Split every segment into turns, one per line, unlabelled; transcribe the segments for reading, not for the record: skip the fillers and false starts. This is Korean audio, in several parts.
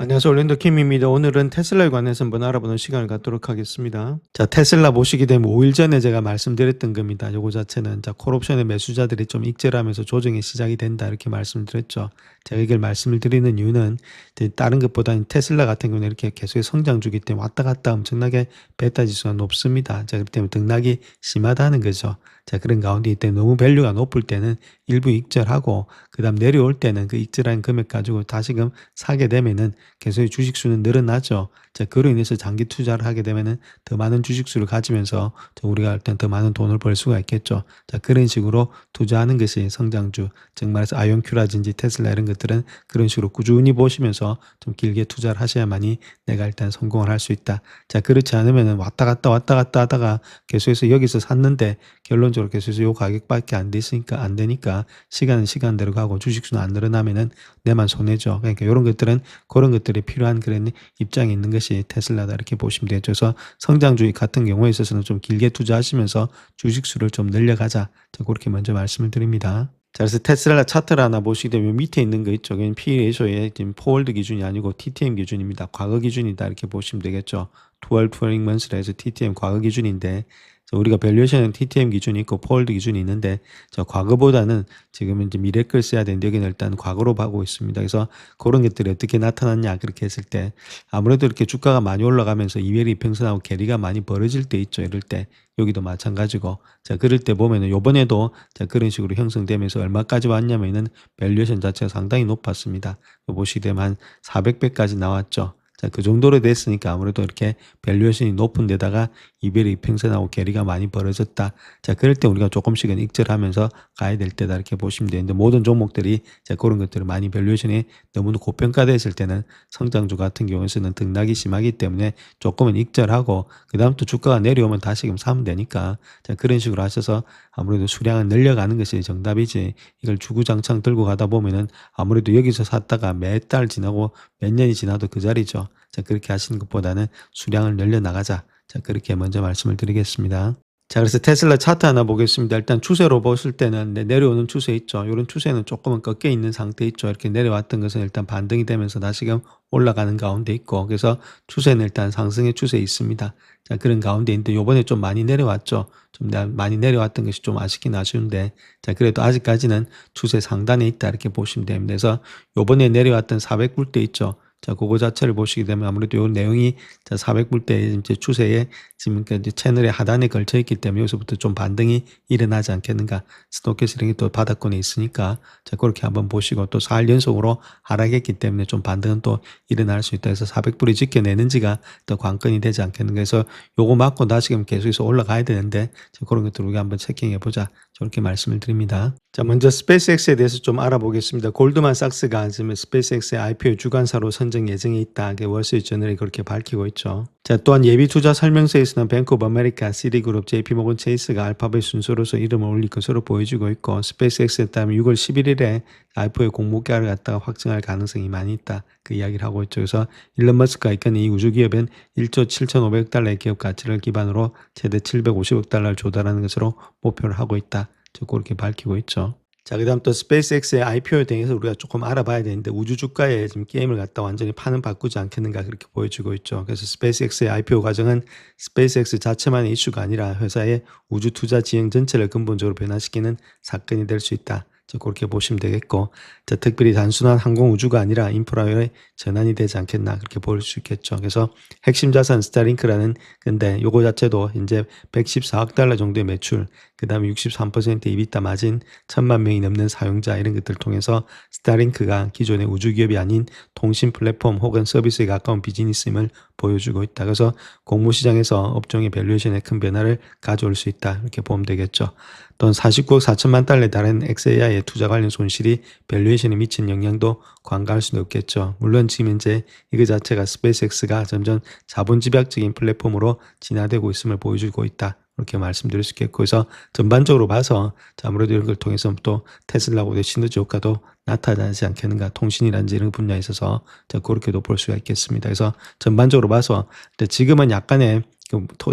안녕하세요. 올랜도 킴입니다. 오늘은 테슬라에 관해서 한번 알아보는 시간을 갖도록 하겠습니다. 자, 테슬라 보시게 되면 5일 전에 제가 말씀드렸던 겁니다. 요거 자체는 콜옵션의 매수자들이 좀 익절하면서 조정이 시작이 된다 이렇게 말씀을 드렸죠. 제가 이걸 말씀을 드리는 이유는 다른 것보다는 테슬라 같은 경우는 이렇게 계속 성장 주기 때문에 왔다 갔다 엄청나게 베타 지수가 높습니다. 자, 그렇기 때문에 등락이 심하다는 거죠. 자, 그런 가운데 이때 너무 밸류가 높을 때는 일부 익절하고 그다음 내려올 때는 그 익절한 금액 가지고 다시금 사게 되면은 계속 주식 수는 늘어나죠. 자, 그로 인해서 장기 투자를 하게 되면은 더 많은 주식 수를 가지면서 우리가 일단 더 많은 돈을 벌 수가 있겠죠. 자, 그런 식으로 투자하는 것이 성장주, 즉 말해서 아이온큐라든지 테슬라 이런 것들은 그런 식으로 꾸준히 보시면서 좀 길게 투자를 하셔야만이 내가 일단 성공을 할 수 있다. 자, 그렇지 않으면은 왔다 갔다 하다가 계속해서 여기서 샀는데 결론적으로 계속해서 요 가격밖에 안 됐으니까 안 되니까 시간은 시간대로 가고 주식수는 안 늘어나면은 내만 손해죠. 그러니까 이런 것들은 그런 것들이 필요한 그런 입장이 있는 것이 테슬라다 이렇게 보시면 되죠. 그래서 성장주의 같은 경우에 있어서는 좀 길게 투자하시면서 주식수를 좀 늘려가자. 자, 그렇게 먼저 말씀을 드립니다. 자, 그래서 테슬라 차트를 하나 보시게 되면 밑에 있는 거 있죠. 그냥 P/E의 지금 포월드 기준이 아니고 TTM 기준입니다. 과거 기준이다 이렇게 보시면 되겠죠. 12 트레이닝 먼스라 해서 TTM 과거 기준인데 우리가 밸류에이션은 TTM 기준이 있고 포월드 기준이 있는데 과거보다는 지금은 이제 미래 걸 써야 되는데 여기는 일단 과거로 보고 있습니다. 그래서 그런 것들이 어떻게 나타났냐 그렇게 했을 때 아무래도 이렇게 주가가 많이 올라가면서 이외리 이평선하고 괴리가 많이 벌어질 때 있죠. 이럴 때 여기도 마찬가지고 자 그럴 때 보면은 요번에도 자 그런 식으로 형성되면서 얼마까지 왔냐면은 밸류에이션 자체가 상당히 높았습니다. 보시게 되면 한 400배까지 나왔죠. 자, 그 정도로 됐으니까 아무래도 이렇게 밸류에이션이 높은 데다가 이별이 이평선하고 괴리가 많이 벌어졌다. 자, 그럴 때 우리가 조금씩은 익절하면서 가야 될 때다 이렇게 보시면 되는데 모든 종목들이 자, 그런 것들을 많이 밸류에이션이 너무 고평가됐을 때는 성장주 같은 경우에는 등락이 심하기 때문에 조금은 익절하고 그다음 또 주가가 내려오면 다시금 사면 되니까 자, 그런 식으로 하셔서 아무래도 수량을 늘려가는 것이 정답이지 이걸 주구장창 들고 가다 보면은 아무래도 여기서 샀다가 몇 달 지나고 몇 년이 지나도 그 자리죠. 자, 그렇게 하시는 것보다는 수량을 늘려 나가자. 자, 그렇게 먼저 말씀을 드리겠습니다. 자, 그래서 테슬라 차트 하나 보겠습니다. 일단 추세로 보실 때는 내려오는 추세 있죠. 이런 추세는 조금은 꺾여 있는 상태 있죠. 이렇게 내려왔던 것은 일단 반등이 되면서 다시금 올라가는 가운데 있고 그래서 추세는 일단 상승의 추세에 있습니다. 자, 그런 가운데 있는데 요번에 좀 많이 내려왔죠. 좀 많이 내려왔던 것이 좀 아쉽긴 아쉬운데 자, 그래도 아직까지는 추세 상단에 있다 이렇게 보시면 됩니다. 그래서 요번에 내려왔던 400불대 있죠. 자, 그거 자체를 보시게 되면 아무래도 요 내용이 자, 400불대 이제 추세에 지금 이제 채널의 하단에 걸쳐 있기 때문에 여기서부터 좀 반등이 일어나지 않겠는가. 스토캐스링이 또 바닥권에 있으니까 자, 그렇게 한번 보시고 또 4일 연속으로 하락했기 때문에 좀 반등은 또 일어날 수 있다 해서 400불이 지켜내는지가 더 관건이 되지 않겠는가 해서 요거 맞고 다시금 계속해서 올라가야 되는데 자, 그런 것들 우리가 한번 체킹해 보자. 저렇게 말씀을 드립니다. 자, 먼저 스페이스X에 대해서 좀 알아보겠습니다. 골드만삭스가 지금 스페이스X의 IPO 주관사로 선정 예정에 있다. 월스트리트저널이 그렇게 밝히고 있죠. 자, 또한 예비 투자 설명서에서는 뱅크 오브 아메리카, 시리그룹, JP모건 체이스가 알파벳 순서로서 이름을 올릴 것으로 보여지고 있고 스페이스X에 따르면 6월 11일에 IPO의 공모가를 갖다가 확정할 가능성이 많이 있다. 그 이야기를 하고 있죠. 그래서 일론 머스크가 이끄는 이 우주기업은 1조 7,500억 달러의 기업 가치를 기반으로 최대 750억 달러를 조달하는 것으로 목표를 하고 있다. 그렇게 밝히고 있죠. 자, 그 다음 또 스페이스X의 IPO에 대해서 우리가 조금 알아봐야 되는데 우주 주가에 지금 게임을 갖다 완전히 판은 바꾸지 않겠는가 그렇게 보여지고 있죠. 그래서 스페이스X의 IPO 과정은 스페이스X 자체만의 이슈가 아니라 회사의 우주 투자 지형 전체를 근본적으로 변화시키는 사건이 될 수 있다. 그렇게 보시면 되겠고 자, 특별히 단순한 항공 우주가 아니라 인프라의 전환이 되지 않겠나 그렇게 볼 수 있겠죠. 그래서 핵심 자산 스타링크라는 근데 요거 자체도 이제 114억 달러 정도의 매출 그 다음에 63% EBITDA 마진 1,000만 명이 넘는 사용자 이런 것들을 통해서 스타링크가 기존의 우주기업이 아닌 통신 플랫폼 혹은 서비스에 가까운 비즈니스임을 보여주고 있다. 그래서 공모시장에서 업종의 밸류에이션에 큰 변화를 가져올 수 있다. 이렇게 보면 되겠죠. 또는 49억 4천만 달러에 달하는 XAI의 투자 관련 손실이 밸류에이션에 미친 영향도 관가할 수는 없겠죠. 물론 지금 이제 이거 자체가 스페이스X가 점점 자본 집약적인 플랫폼으로 진화되고 있음을 보여주고 있다. 이렇게 말씀드릴 수 있겠고 그래서 전반적으로 봐서 아무래도 이런 걸 통해서 또 테슬라하고의 시너지 효과도 나타나지 않겠는가 통신이라든지 이런 분야에 있어서 그렇게도 볼 수가 있겠습니다. 그래서 전반적으로 봐서 지금은 약간의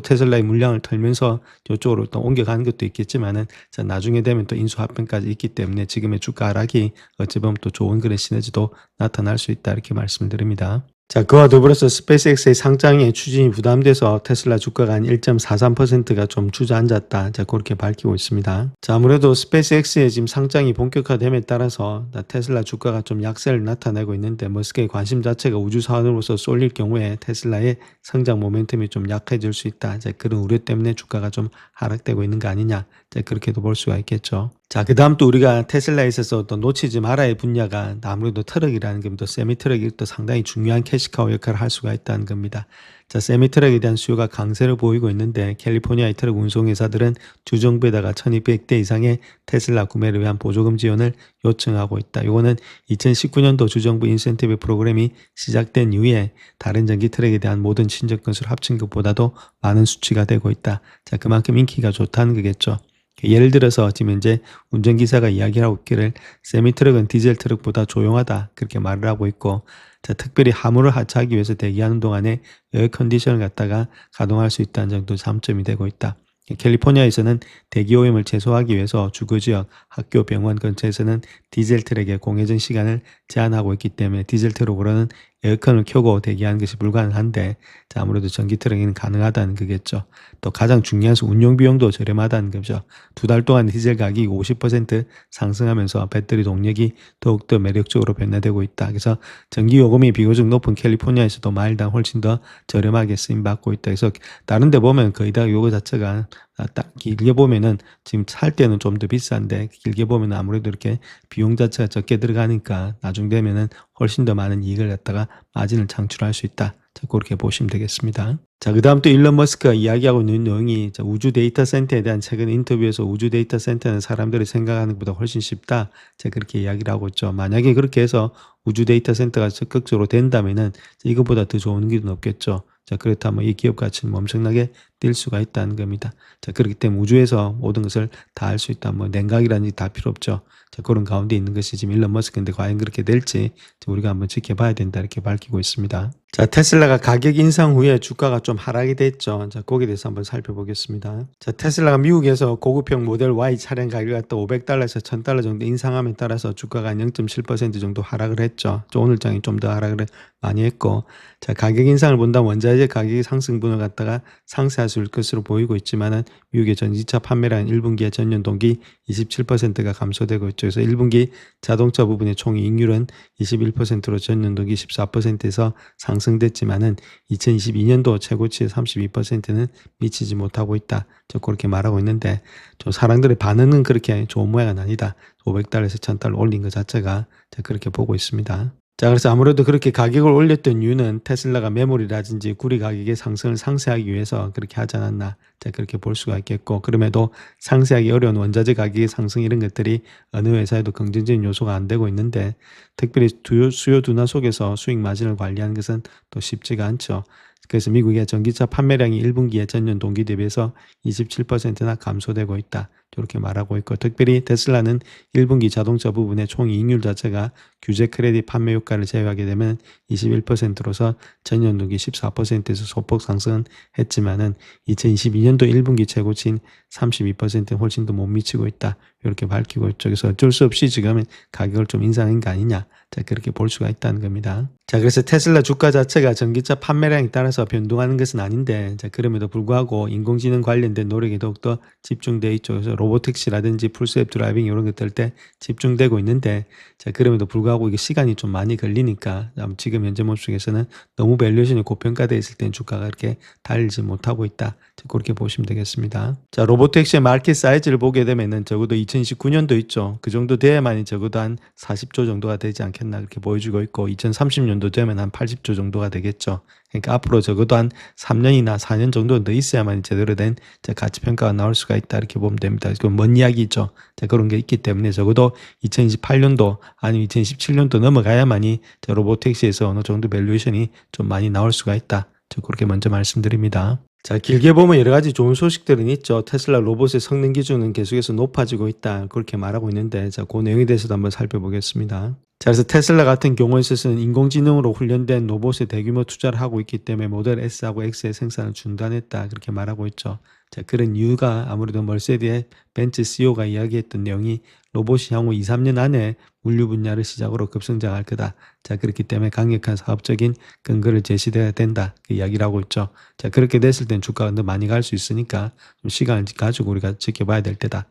테슬라의 물량을 털면서 이쪽으로 또 옮겨가는 것도 있겠지만은 나중에 되면 또 인수합병까지 있기 때문에 지금의 주가 하락이 어찌 보면 또 좋은 그런 시너지도 나타날 수 있다 이렇게 말씀을 드립니다. 자, 그와 더불어서 스페이스X의 상장의 추진이 부담돼서 테슬라 주가가 한 1.43%가 좀 주저앉았다. 자, 그렇게 밝히고 있습니다. 자, 아무래도 스페이스X의 지금 상장이 본격화됨에 따라서 테슬라 주가가 좀 약세를 나타내고 있는데 머스크의 관심 자체가 우주 사원으로서 쏠릴 경우에 테슬라의 성장 모멘텀이 좀 약해질 수 있다. 자, 그런 우려 때문에 주가가 좀 하락되고 있는 거 아니냐. 자, 그렇게도 볼 수가 있겠죠. 자, 그 다음 또 우리가 테슬라에 있어서 또 놓치지 말아야 할 분야가 아무래도 트럭이라는 겁니다. 세미 트럭이 또 상당히 중요한 캐시카우 역할을 할 수가 있다는 겁니다. 자, 세미 트럭에 대한 수요가 강세를 보이고 있는데 캘리포니아의 트럭 운송회사들은 주정부에다가 1200대 이상의 테슬라 구매를 위한 보조금 지원을 요청하고 있다. 이거는 2019년도 주정부 인센티브 프로그램이 시작된 이후에 다른 전기 트럭에 대한 모든 친적 건수를 합친 것보다도 많은 수치가 되고 있다. 자, 그만큼 인기가 좋다는 거겠죠. 예를 들어서 지금 현재 운전기사가 이야기를 하고 있기를 세미트럭은 디젤 트럭보다 조용하다 그렇게 말을 하고 있고, 자, 특별히 화물을 하차하기 위해서 대기하는 동안에 에어컨디션을 갖다가 가동할 수 있다는 정도 장점이 되고 있다. 캘리포니아에서는 대기 오염을 최소화하기 위해서 주거지역, 학교, 병원 근처에서는 디젤 트럭의 공회전 시간을 제한하고 있기 때문에 디젤 트럭으로는 에어컨을 켜고 대기하는 것이 불가능한데, 자, 아무래도 전기 트럭에는 가능하다는 거겠죠. 또 가장 중요한 것은 운용 비용도 저렴하다는 거죠. 2달 동안 디젤 가격이 50% 상승하면서 배터리 동력이 더욱더 매력적으로 변화되고 있다. 그래서 전기 요금이 비교적 높은 캘리포니아에서도 마일당 훨씬 더 저렴하게 쓰임받고 있다. 그래서 다른 데 보면 거의 다 요거 자체가 딱 길게 보면은 지금 살 때는 좀 더 비싼데 길게 보면 아무래도 이렇게 비용 자체가 적게 들어가니까 나중 되면은 훨씬 더 많은 이익을 갖다가 마진을 창출할 수 있다. 자, 그렇게 보시면 되겠습니다. 자, 그 다음 또 일론 머스크가 이야기하고 있는 내용이 우주 데이터 센터에 대한 최근 인터뷰에서 우주 데이터 센터는 사람들이 생각하는 것보다 훨씬 쉽다. 제가 그렇게 이야기를 하고 있죠. 만약에 그렇게 해서 우주 데이터 센터가 적극적으로 된다면은 이것보다 더 좋은 길은 없겠죠. 자, 그렇다면 이 기업 가치는 엄청나게 뛸 수가 있다는 겁니다. 자, 그렇기 때문에 우주에서 모든 것을 다 할 수 있다. 뭐 냉각이라든지 다 필요 없죠. 자, 그런 가운데 있는 것이 지금 일론 머스크인데 과연 그렇게 될지 우리가 한번 지켜봐야 된다 이렇게 밝히고 있습니다. 자, 테슬라가 가격 인상 후에 주가가 좀 하락이 됐죠. 자, 거기에 대해서 한번 살펴보겠습니다. 자, 테슬라가 미국에서 고급형 모델 Y 차량 가격을 갖다 $500에서 $1000 정도 인상함에 따라서 주가가 0.7% 정도 하락을 했죠. 오늘 장이 좀 더 하락을 많이 했고, 자, 가격 인상을 본다면 원자재 가격의 상승분을 갖다가 상쇄할 수 있을 것으로 보이고 있지만은 미국의 전기차 판매량 1분기의 전년 동기 27%가 감소되고 있죠. 그래서 1분기 자동차 부분의 총이익률은 21%로 전년 동기 14%에서 상승됐지만은 2022년도 최고치의 32%는 미치지 못하고 있다. 저 그렇게 말하고 있는데 좀 사람들의 반응은 그렇게 좋은 모양은 아니다. $500에서 $1000 올린 것 자체가 그렇게 보고 있습니다. 자, 그래서 아무래도 그렇게 가격을 올렸던 이유는 테슬라가 메모리라든지 구리 가격의 상승을 상쇄하기 위해서 그렇게 하지 않았나. 자, 그렇게 볼 수가 있겠고, 그럼에도 상쇄하기 어려운 원자재 가격의 상승 이런 것들이 어느 회사에도 긍정적인 요소가 안 되고 있는데, 특별히 수요 둔화 속에서 수익 마진을 관리하는 것은 또 쉽지가 않죠. 그래서 미국의 전기차 판매량이 1분기에 전년 동기 대비해서 27%나 감소되고 있다. 이렇게 말하고 있고, 특별히 테슬라는 1분기 자동차 부분의 총이익률 자체가 규제 크레딧 판매 효과를 제외하게 되면 21%로서 전년 동기 14%에서 소폭 상승은 했지만은 2022년도 1분기 최고치인 32%는 훨씬 더 못 미치고 있다. 이렇게 밝히고 있죠. 그래서 어쩔 수 없이 지금은 가격을 좀 인상한 거 아니냐. 자, 그렇게 볼 수가 있다는 겁니다. 자, 그래서 테슬라 주가 자체가 전기차 판매량에 따라서 변동하는 것은 아닌데, 자, 그럼에도 불구하고 인공지능 관련된 노력이 더욱더 집중되어 있죠. 그래서 로보택시라든지 풀셀프 드라이빙 이런 것들 때 집중되고 있는데, 자, 그럼에도 불구하고 이게 시간이 좀 많이 걸리니까 지금 현재 모습에서는 너무 밸류에이션이 고평가되어 있을 때는 주가가 그렇게 달리지 못하고 있다. 자, 그렇게 보시면 되겠습니다. 자, 로보택시의 마켓 사이즈를 보게 되면은 적어도 2019년도 있죠. 그 정도 돼야만이 적어도 한 40조 정도가 되지 않겠나 그렇게 보여주고 있고, 2030년도 되면 한 80조 정도가 되겠죠. 그러니까 앞으로 적어도 한 3년이나 4년 정도 더 있어야만 제대로 된 가치 평가가 나올 수가 있다 이렇게 보면 됩니다. 그건 먼 이야기죠. 자, 그런 게 있기 때문에 적어도 2028년도 아니면 2017년도 넘어가야만이 로보택시에서 어느 정도 밸류에이션이 좀 많이 나올 수가 있다. 저 그렇게 먼저 말씀드립니다. 자, 길게 보면 여러 가지 좋은 소식들은 있죠. 테슬라 로봇의 성능 기준은 계속해서 높아지고 있다. 그렇게 말하고 있는데, 자, 그 내용에 대해서도 한번 살펴보겠습니다. 자, 그래서 테슬라 같은 경우에 있어서는 인공지능으로 훈련된 로봇에 대규모 투자를 하고 있기 때문에 모델 S하고 X의 생산을 중단했다. 그렇게 말하고 있죠. 자, 그런 이유가 아무래도 머세디의 벤츠 CEO가 이야기했던 내용이 로봇이 향후 2, 3년 안에 물류 분야를 시작으로 급성장할 거다. 자, 그렇기 때문에 강력한 사업적인 근거를 제시해야 된다. 그 이야기를 하고 있죠. 자, 그렇게 됐을 땐 주가가 더 많이 갈 수 있으니까 좀 시간을 가지고 우리가 지켜봐야 될 때다.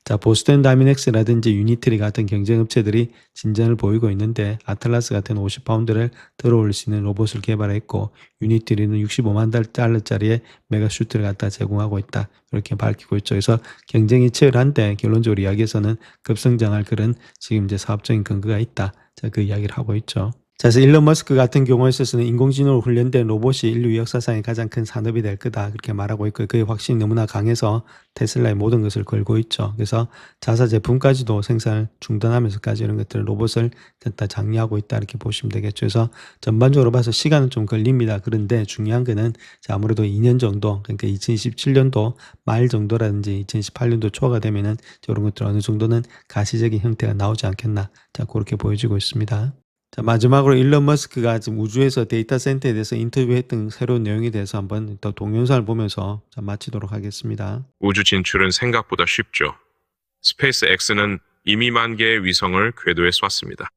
자, 보스턴 다이미넥스라든지 유니트리 같은 경쟁 업체들이 진전을 보이고 있는데 아틀라스 같은 50파운드를 들어올릴 수 있는 로봇을 개발했고 유니트리는 65만 달러짜리의 메가슈트를 갖다 제공하고 있다. 이렇게 밝히고 있죠. 그래서 경쟁이 치열한데 결론적으로 이야기에서는 급성장할 그런 지금 이제 사업적인 근거가 있다. 자, 그 이야기를 하고 있죠. 자, 그래서 일론 머스크 같은 경우에 있어서는 인공지능으로 훈련된 로봇이 인류 역사상의 가장 큰 산업이 될 거다. 그렇게 말하고 있고 그의 확신이 너무나 강해서 테슬라의 모든 것을 걸고 있죠. 그래서 자사 제품까지도 생산을 중단하면서까지 이런 것들을 로봇을 다 장려하고 있다. 이렇게 보시면 되겠죠. 그래서 전반적으로 봐서 시간은 좀 걸립니다. 그런데 중요한 거는 아무래도 2년 정도, 그러니까 2027년도 말 정도라든지 2028년도 초가 되면은 이런 것들 어느 정도는 가시적인 형태가 나오지 않겠나. 자, 그렇게 보여지고 있습니다. 자, 마지막으로 일론 머스크가 지금 우주에서 데이터 센터에 대해서 인터뷰했던 새로운 내용에 대해서 한번 더 동영상을 보면서 마치도록 하겠습니다.
우주 진출은 생각보다 쉽죠. 스페이스X는 이미 10,000개의 위성을 궤도에 쐈습니다.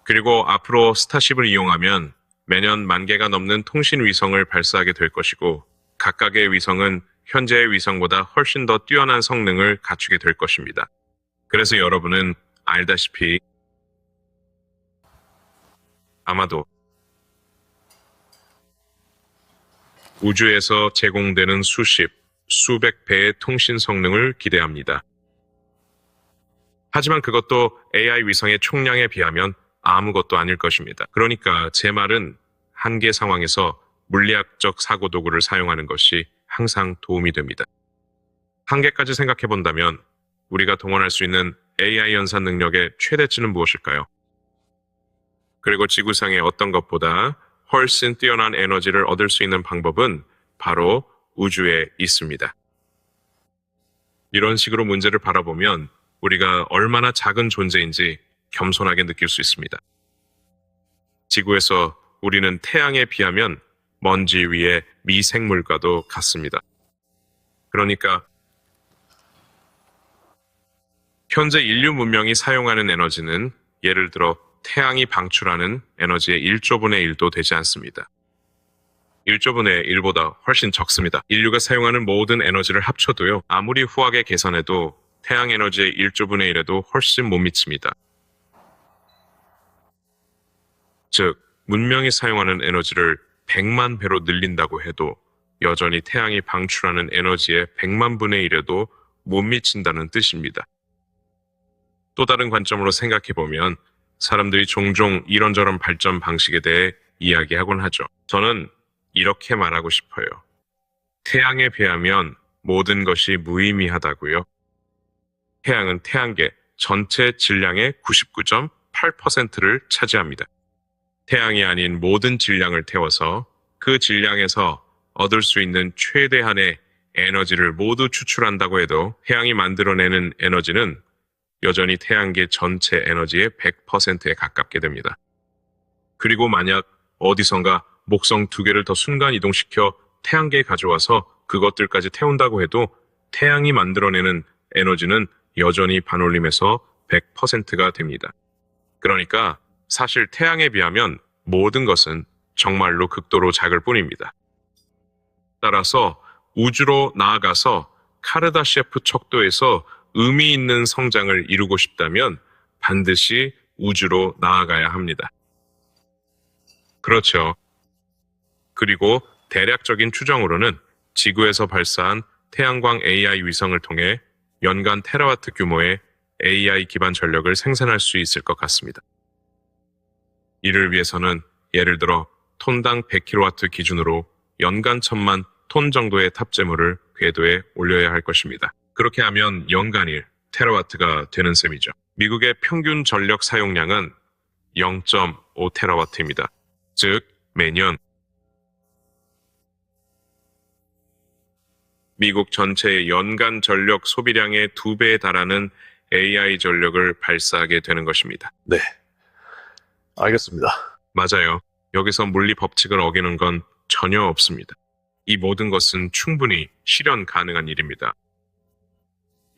그리고 앞으로 스타쉽을 이용하면 매년 10,000개가 넘는 통신 위성을 발사하게 될 것이고 각각의 위성은 현재의 위성보다 훨씬 더 뛰어난 성능을 갖추게 될 것입니다. 그래서 여러분은 알다시피 아마도 우주에서 제공되는 수십, 수백 배의 통신 성능을 기대합니다. 하지만 그것도 AI 위성의 총량에 비하면 아무것도 아닐 것입니다. 그러니까 제 말은 한계 상황에서 물리학적 사고 도구를 사용하는 것이 항상 도움이 됩니다. 한계까지 생각해 본다면 우리가 동원할 수 있는 AI 연산 능력의 최대치는 무엇일까요? 그리고 지구상의 어떤 것보다 훨씬 뛰어난 에너지를 얻을 수 있는 방법은 바로 우주에 있습니다. 이런 식으로 문제를 바라보면 우리가 얼마나 작은 존재인지 겸손하게 느낄 수 있습니다. 지구에서 우리는 태양에 비하면 먼지 위의 미생물과도 같습니다. 그러니까 현재 인류 문명이 사용하는 에너지는 예를 들어 태양이 방출하는 에너지의 1조분의 1도 되지 않습니다. 1조분의 1보다 훨씬 적습니다. 인류가 사용하는 모든 에너지를 합쳐도요, 아무리 후하게 계산해도 태양 에너지의 1조분의 1에도 훨씬 못 미칩니다. 즉, 문명이 사용하는 에너지를 100만 배로 늘린다고 해도 여전히 태양이 방출하는 에너지의 100만 분의 1에도 못 미친다는 뜻입니다. 또 다른 관점으로 생각해보면 사람들이 종종 이런저런 발전 방식에 대해 이야기하곤 하죠. 저는 이렇게 말하고 싶어요. 태양에 비하면 모든 것이 무의미하다고요. 태양은 태양계 전체 질량의 99.8%를 차지합니다. 태양이 아닌 모든 질량을 태워서 그 질량에서 얻을 수 있는 최대한의 에너지를 모두 추출한다고 해도 태양이 만들어내는 에너지는 여전히 태양계 전체 에너지의 100%에 가깝게 됩니다. 그리고 만약 어디선가 목성 2개를 더 순간 이동시켜 태양계에 가져와서 그것들까지 태운다고 해도 태양이 만들어내는 에너지는 여전히 반올림에서 100%가 됩니다. 그러니까 사실 태양에 비하면 모든 것은 정말로 극도로 작을 뿐입니다. 따라서 우주로 나아가서 카르다셰프 척도에서 의미 있는 성장을 이루고 싶다면 반드시 우주로 나아가야 합니다. 그렇죠. 그리고 대략적인 추정으로는 지구에서 발사한 태양광 AI 위성을 통해 연간 테라와트 규모의 AI 기반 전력을 생산할 수 있을 것 같습니다. 이를 위해서는 예를 들어 톤당 100kW 기준으로 연간 1,000만 톤 정도의 탑재물을 궤도에 올려야 할 것입니다. 그렇게 하면 연간 1테라와트가 되는 셈이죠. 미국의 평균 전력 사용량은 0.5테라와트입니다. 즉 매년 미국 전체의 연간 전력 소비량의 2배에 달하는 AI 전력을 발사하게 되는 것입니다.
네, 알겠습니다.
맞아요. 여기서 물리 법칙을 어기는 건 전혀 없습니다. 이 모든 것은 충분히 실현 가능한 일입니다.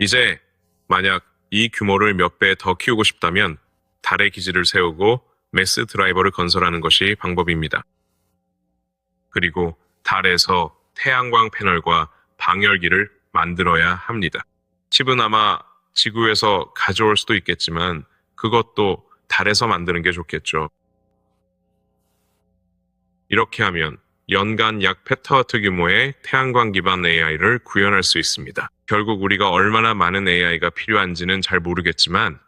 이제 만약 이 규모를 몇 배 더 키우고 싶다면 달에 기지를 세우고 매스 드라이버를 건설하는 것이 방법입니다. 그리고 달에서 태양광 패널과 방열기를 만들어야 합니다. 칩은 아마 지구에서 가져올 수도 있겠지만 그것도 달에서 만드는 게 좋겠죠. 이렇게 하면 연간 약 페타와트 규모의 태양광 기반 AI를 구현할 수 있습니다. 결국 우리가 얼마나 많은 AI가 필요한지는 잘 모르겠지만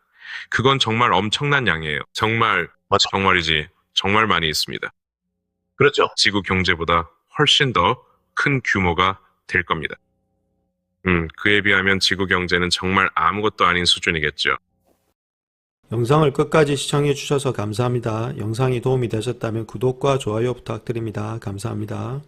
그건 정말 엄청난 양이에요. 정말이지. 정말 많이 있습니다.
그렇죠.
지구 경제보다 훨씬 더 큰 규모가 될 겁니다. 그에 비하면 지구 경제는 정말 아무것도 아닌 수준이겠죠.
영상을 끝까지 시청해 주셔서 감사합니다. 영상이 도움이 되셨다면 구독과 좋아요 부탁드립니다. 감사합니다.